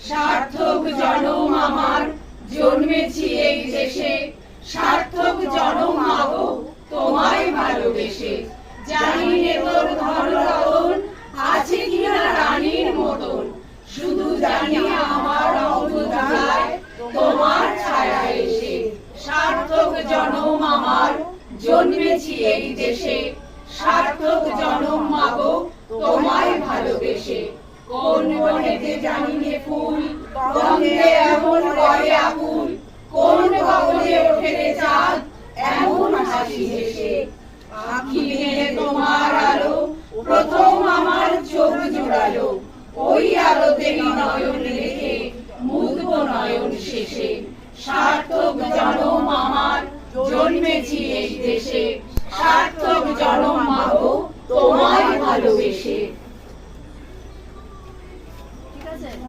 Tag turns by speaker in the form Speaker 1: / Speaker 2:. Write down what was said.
Speaker 1: সার্থক জনম আমার জন্মেছি এই দেশে, সার্থক জনম মাগো তোমায় ভালোবেসে। জানি নে তোর ধনরতন আছে কিনা রানীর মতন, শুধু জানি আমার অঙ্গধায় তোমার ছায়া এসে। সার্থক জনম আমার জন্মেছি এই দেশে, সার্থক জনম মাগো তোমায় ভালোবেসে। কোন বনেতে জানি নে ফুল গন্ধে এমন করে আকুল, কোন গগনে ওঠে রে চাঁদ এমন হাসি হেসে। আঁখি মেলে তোমার আলো প্রথম আমার চোখ জোড়ালো, ওই আলোতেই নয়ন রেখে মুদব নয়ন শেষে। সার্থক জনম আমার জন্মেছি এই দেশে,